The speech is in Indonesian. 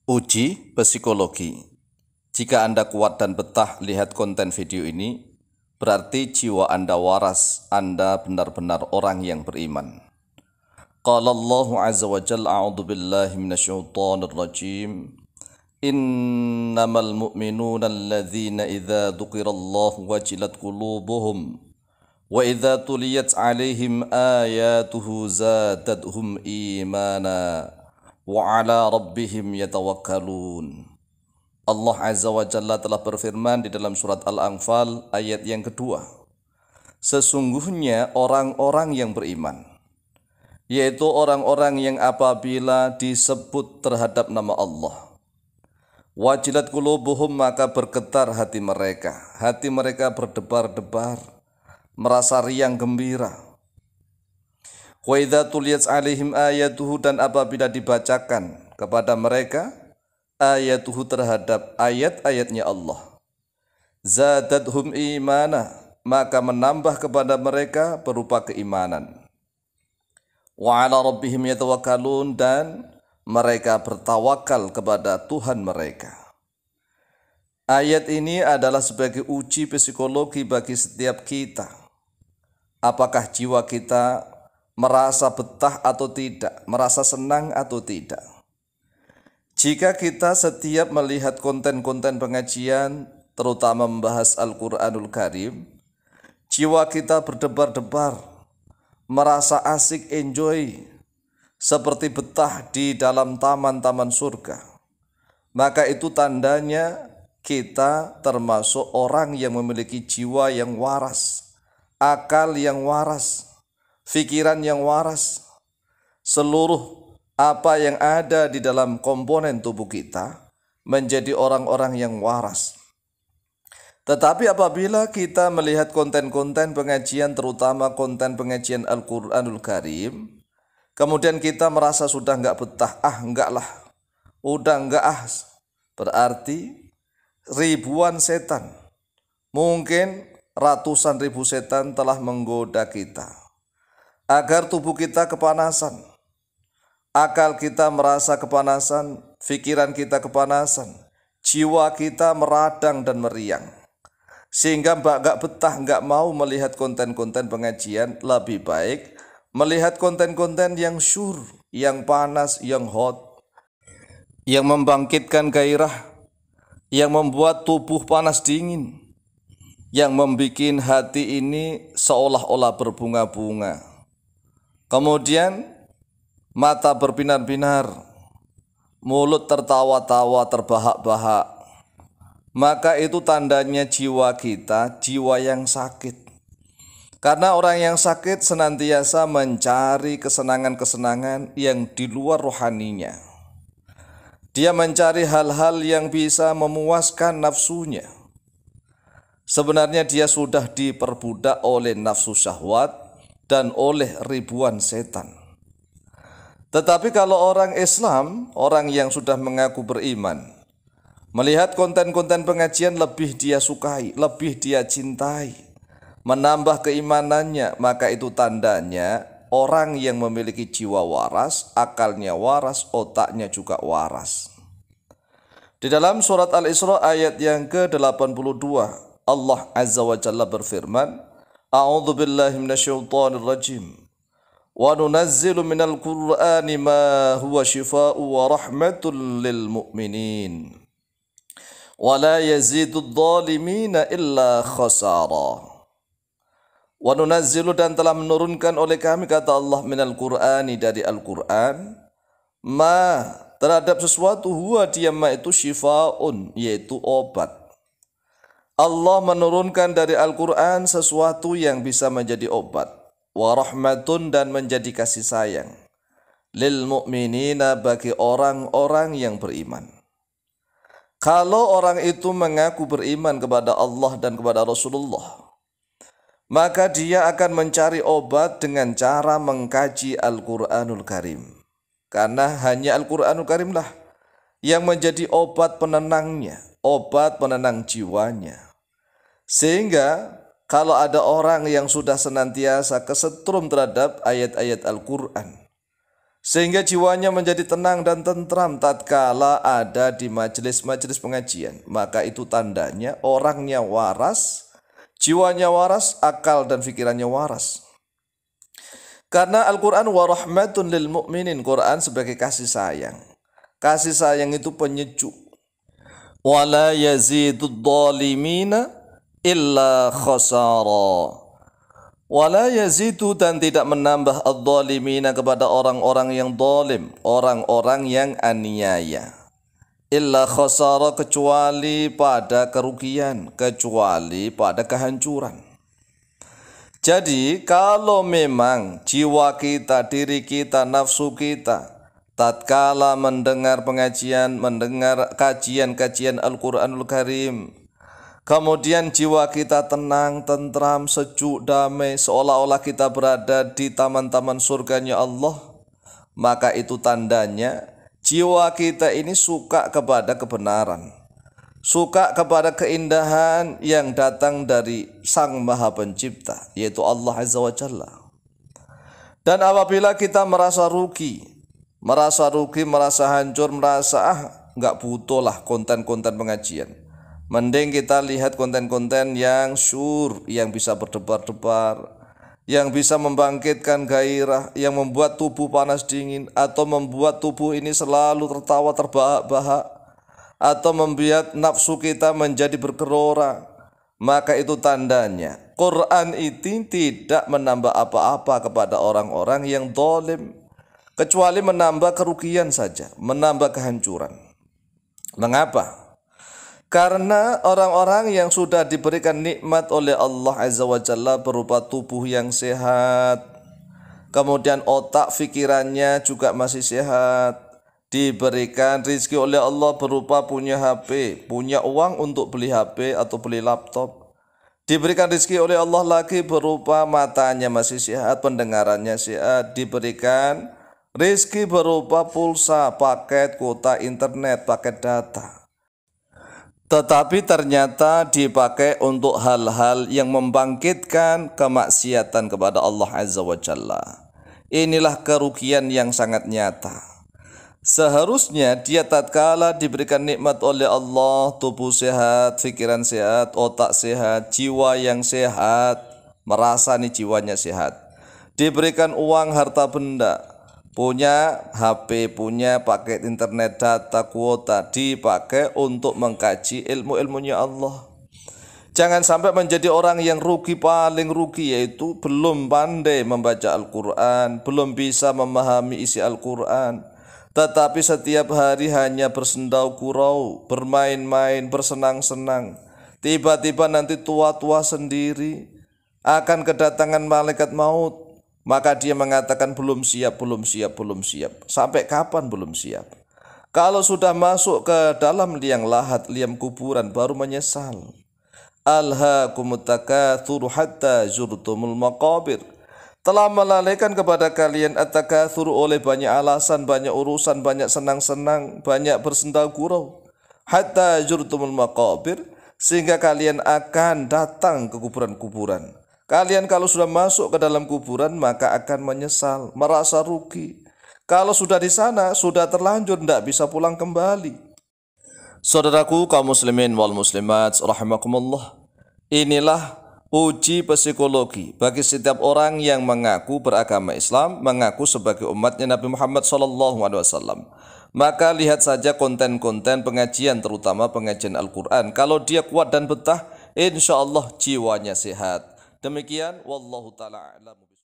Uji psikologi. Jika Anda kuat dan betah lihat konten video ini, berarti jiwa Anda waras, Anda benar-benar orang yang beriman. Qala Allah Azza wa Jalla, a'udzu billahi minasyaitonir rajim. Innamal mu'minuna alladzina idza dzukirallahu wajilat qulubuhum wa idza tuliyat 'alaihim ayatuhu zadatuhum imana wa ala rabbihim yatawakkalun. Allah Azza wa Jalla telah berfirman di dalam surat Al-Anfal ayat yang kedua. Sesungguhnya orang-orang yang beriman, yaitu orang-orang yang apabila disebut terhadap nama Allah, wajilat qulubuhum, maka bergetar hati mereka berdebar-debar, merasa riang gembira. Wa idza tuliyat 'alaihim ayatuhu, dan apabila dibacakan kepada mereka ayatuhu, terhadap ayat-ayatnya Allah, zadatuhum imana, maka menambah kepada mereka berupa keimanan. Wa ala rabbihim yatawakkalun, dan mereka bertawakal kepada Tuhan mereka. Ayat ini adalah sebagai uji psikologi bagi setiap kita. Apakah jiwa kita merasa betah atau tidak, merasa senang atau tidak. Jika kita setiap melihat konten-konten pengajian, terutama membahas Al-Quranul Karim, jiwa kita berdebar-debar, merasa asik, enjoy, seperti betah di dalam taman-taman surga, maka itu tandanya kita termasuk orang yang memiliki jiwa yang waras, akal yang waras, pikiran yang waras. Seluruh apa yang ada di dalam komponen tubuh kita menjadi orang-orang yang waras. Tetapi apabila kita melihat konten-konten pengajian, terutama konten pengajian Al-Quranul Karim, kemudian kita merasa sudah enggak betah, enggak lah, udah enggak berarti ribuan setan, mungkin ratusan ribu setan telah menggoda kita agar tubuh kita kepanasan, akal kita merasa kepanasan, pikiran kita kepanasan, jiwa kita meradang dan meriang, sehingga enggak betah, enggak mau melihat konten-konten pengajian. Lebih baik melihat konten-konten yang syur, yang panas, yang hot, yang membangkitkan gairah, yang membuat tubuh panas dingin, yang membuat hati ini seolah-olah berbunga-bunga. Kemudian mata berbinar-binar, mulut tertawa-tawa, terbahak-bahak, maka itu tandanya jiwa kita, jiwa yang sakit. Karena orang yang sakit senantiasa mencari kesenangan-kesenangan yang di luar rohaninya. Dia mencari hal-hal yang bisa memuaskan nafsunya. Sebenarnya dia sudah diperbudak oleh nafsu syahwat dan oleh ribuan setan. Tetapi kalau orang Islam, orang yang sudah mengaku beriman, melihat konten-konten pengajian lebih dia sukai, lebih dia cintai, menambah keimanannya, maka itu tandanya orang yang memiliki jiwa waras, akalnya waras, otaknya juga waras. Di dalam surat Al-Isra ayat yang ke-82, Allah Azza wa Jalla berfirman, a'udzu billahi minasyaitonir rajim. Wa nunazzilu minal Qur'ani ma huwa shifaa'un wa rahmatul lil mu'minin. Wa la yazidudz zalimina illa khasara. Wa nunazzilu, dan telah menurunkan oleh kami, kata Allah, minal Qur'ani, dari Al-Qur'an, ma, terhadap sesuatu, huwa, dia ma itu shifaa'un, yaitu obat. Allah menurunkan dari Al-Quran sesuatu yang bisa menjadi obat, wa rahmatun, dan menjadi kasih sayang, lil mu'minina, bagi orang-orang yang beriman. Kalau orang itu mengaku beriman kepada Allah dan kepada Rasulullah, maka dia akan mencari obat dengan cara mengkaji Al-Quranul Karim. Karena hanya Al-Quranul Karim lah yang menjadi obat penenangnya, obat penenang jiwanya. Sehingga kalau ada orang yang sudah senantiasa kesetrum terhadap ayat-ayat Al-Quran, sehingga jiwanya menjadi tenang dan tentram tatkala ada di majelis-majelis pengajian. Maka itu tandanya orangnya waras, jiwanya waras, akal dan pikirannya waras. Karena Al-Quran wa rahmatun lil mu'minin, Quran sebagai kasih sayang. Kasih sayang itu penyejuk. Wala yazidud dhalimina illa khasara. Wala yazidu, dan tidak menambah adh-dhalimina kepada orang-orang yang zalim, orang-orang yang aniaya. Illa khasara, kecuali pada kerugian, kecuali pada kehancuran. Jadi kalau memang jiwa kita, diri kita, nafsu kita tatkala mendengar pengajian, mendengar kajian-kajian Al-Quranul Karim, kemudian jiwa kita tenang, tentram, sejuk, damai, seolah-olah kita berada di taman-taman surganya Allah, maka itu tandanya jiwa kita ini suka kepada kebenaran, suka kepada keindahan yang datang dari Sang Maha Pencipta, yaitu Allah Azza wa Jalla. Dan apabila kita merasa rugi, merasa hancur, merasa nggak butuh lah konten-konten pengajian, mending kita lihat konten-konten yang syur, yang bisa berdebar-debar, yang bisa membangkitkan gairah, yang membuat tubuh panas dingin, atau membuat tubuh ini selalu tertawa terbahak-bahak, atau membuat nafsu kita menjadi bergelora. Maka itu tandanya Quran itu tidak menambah apa-apa kepada orang-orang yang zalim, kecuali menambah kerugian saja, menambah kehancuran. Mengapa? Karena orang-orang yang sudah diberikan nikmat oleh Allah Azza wa Jalla berupa tubuh yang sehat, kemudian otak pikirannya juga masih sehat, diberikan rizki oleh Allah berupa punya HP, punya uang untuk beli HP atau beli laptop, diberikan rizki oleh Allah lagi berupa matanya masih sehat, pendengarannya sehat, diberikan rizki berupa pulsa, paket kuota internet, paket data. Tetapi ternyata dipakai untuk hal-hal yang membangkitkan kemaksiatan kepada Allah Azza wa Jalla. Inilah kerugian yang sangat nyata. Seharusnya dia tatkala diberikan nikmat oleh Allah, tubuh sehat, pikiran sehat, otak sehat, jiwa yang sehat, merasa nih jiwanya sehat, diberikan uang, harta benda, punya HP, punya paket internet, data, kuota, dipakai untuk mengkaji ilmu-ilmunya Allah. Jangan sampai menjadi orang yang rugi, paling rugi, yaitu belum pandai membaca Al-Quran, belum bisa memahami isi Al-Quran, tetapi setiap hari hanya bersendau gurau, bermain-main, bersenang-senang. Tiba-tiba nanti tua-tua sendiri, akan kedatangan malaikat maut. Maka dia mengatakan belum siap. Sampai kapan belum siap? Kalau sudah masuk ke dalam liang lahat, liang kuburan, baru menyesal. Alhaakumut takatsur hatta zurtumul maqabir. Telah melalaikan kepada kalian at-takatsur oleh banyak alasan, banyak urusan, banyak senang-senang, banyak bersendau gurau. Hatta zurtumul maqabir, sehingga kalian akan datang ke kuburan-kuburan. Kalian kalau sudah masuk ke dalam kuburan maka akan menyesal, merasa rugi. Kalau sudah di sana, sudah terlanjur, tidak bisa pulang kembali. Saudaraku kaum muslimin wal muslimat rahimakumullah, inilah uji psikologi bagi setiap orang yang mengaku beragama Islam, mengaku sebagai umatnya Nabi Muhammad SAW. Maka lihat saja konten-konten pengajian, terutama pengajian Al-Quran. Kalau dia kuat dan betah, insya Allah jiwanya sehat. Demikian, wallahu ta'ala a'lam.